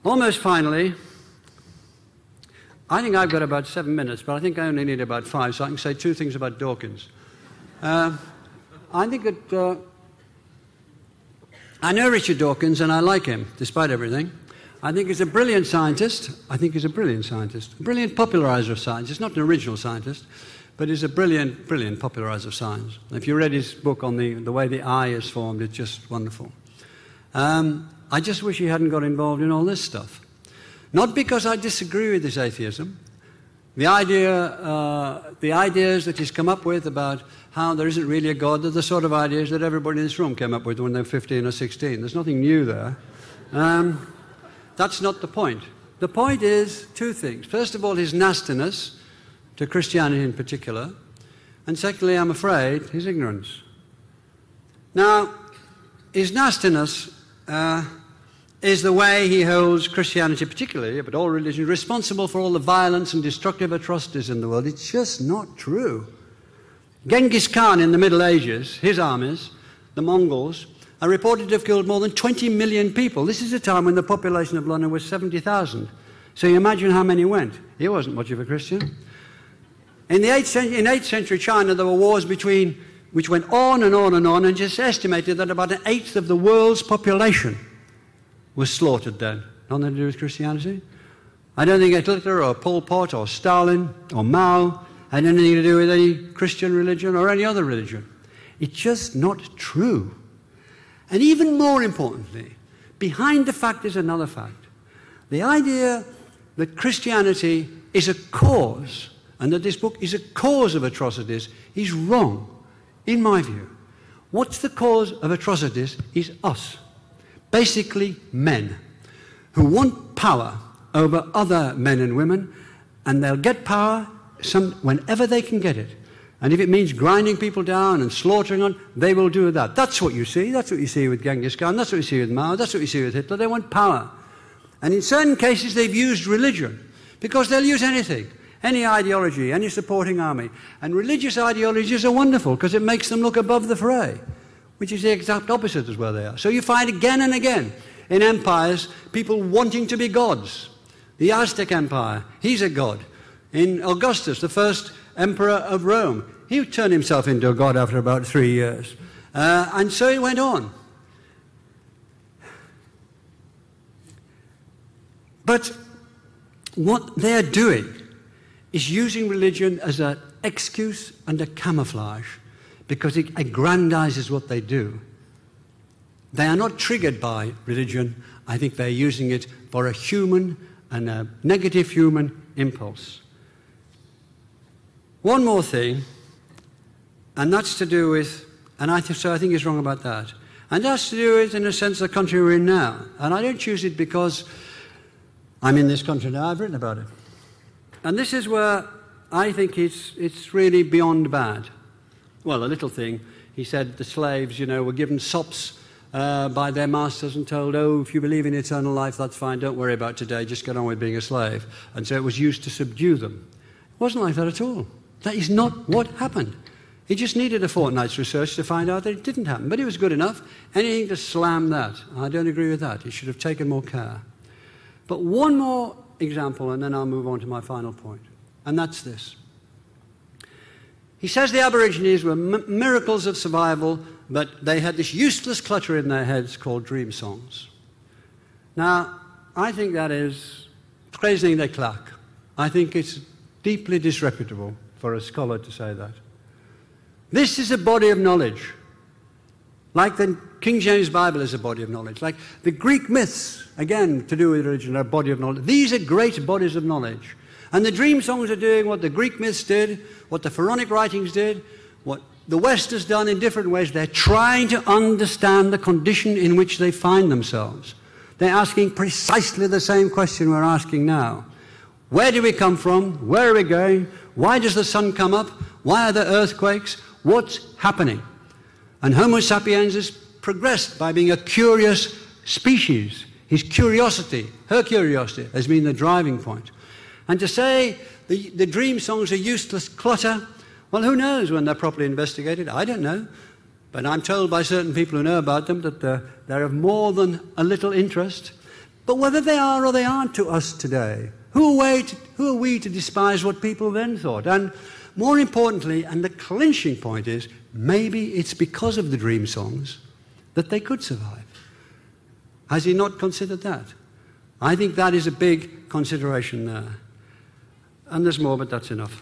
Almost finally, I think I've got about 7 minutes, but I think I only need about 5, so I can say 2 things about Dawkins. I think that I know Richard Dawkins, and I like him, despite everything. I think he's a brilliant scientist. A brilliant popularizer of science. He's not an original scientist, but he's a brilliant, brilliant popularizer of science. If you read his book on the way the eye is formed, it's just wonderful. I just wish he hadn't got involved in all this stuff. Not because I disagree with his atheism. The ideas that he's come up with about how there isn't really a God, they're the sort of ideas that everybody in this room came up with when they were 15 or 16. There's nothing new there. That's not the point. The point is 2 things. First of all, his nastiness to Christianity in particular. And secondly, I'm afraid, his ignorance. Now, his nastiness is the way he holds Christianity particularly, but all religions, responsible for all the violence and destructive atrocities in the world. It's just not true. Genghis Khan in the Middle Ages, his armies, the Mongols, are reported to have killed more than 20 million people. This is a time when the population of London was 70,000. So you imagine how many went. He wasn't much of a Christian. In 8th century China, there were wars which went on and on and on, and just estimated that about 1/8 of the world's population was slaughtered then. Nothing to do with Christianity. I don't think Hitler or Pol Pot or Stalin or Mao had anything to do with any Christian religion or any other religion. It's just not true. And even more importantly, behind the fact is another fact. The idea that Christianity is a cause and that this book is a cause of atrocities is wrong, in my view. What's the cause of atrocities is us. Basically men who want power over other men and women, and they'll get power whenever they can get it. And if it means grinding people down and slaughtering them, they will do that. That's what you see. That's what you see with Genghis Khan. That's what you see with Mao. That's what you see with Hitler. They want power. And in certain cases, they've used religion, because they'll use anything, any ideology, any supporting army. And religious ideologies are wonderful because it makes them look above the fray, which is the exact opposite of where they are. So you find again and again in empires people wanting to be gods. The Aztec Empire, he's a god. In Augustus, the first emperor of Rome, he turned himself into a god after about 3 years. And so it went on. But what they're doing is using religion as an excuse and a camouflage, because it aggrandizes what they do. They are not triggered by religion. I think they're using it for a human and a negative human impulse. One more thing, and that's to do with, so I think he's wrong about that. And that's to do with, in a sense, the country we're in now. And I don't choose it because I'm in this country now. I've written about it. And this is where I think it's really beyond bad. Well, a little thing. He said the slaves, were given sops by their masters and told, oh, if you believe in eternal life, that's fine. Don't worry about today. Just get on with being a slave. And so it was used to subdue them. It wasn't like that at all. That is not what happened. He just needed a fortnight's research to find out that it didn't happen. But it was good enough. Anything to slam that. I don't agree with that. He should have taken more care. But one more example, and then I'll move on to my final point. And that's this. He says the Aborigines were miracles of survival, but they had this useless clutter in their heads called dream songs. Now, I think that is praising their claque. I think it's deeply disreputable for a scholar to say that. This is a body of knowledge, like the King James Bible is a body of knowledge, like the Greek myths, again, to do with religion, are a body of knowledge. These are great bodies of knowledge. And the dream songs are doing what the Greek myths did, what the pharaonic writings did, what the West has done in different ways. They're trying to understand the condition in which they find themselves. They're asking precisely the same question we're asking now. Where do we come from? Where are we going? Why does the sun come up? Why are there earthquakes? What's happening? And Homo sapiens has progressed by being a curious species. His curiosity, her curiosity, has been the driving point. And to say the dream songs are useless clutter, well, who knows when they're properly investigated? I don't know. But I'm told by certain people who know about them that they're of more than a little interest. But whether they are or they aren't to us today, who are we to despise what people then thought? And more importantly, and the clinching point is, maybe it's because of the dream songs that they could survive. Has he not considered that? I think that is a big consideration there. And there's more, but that's enough.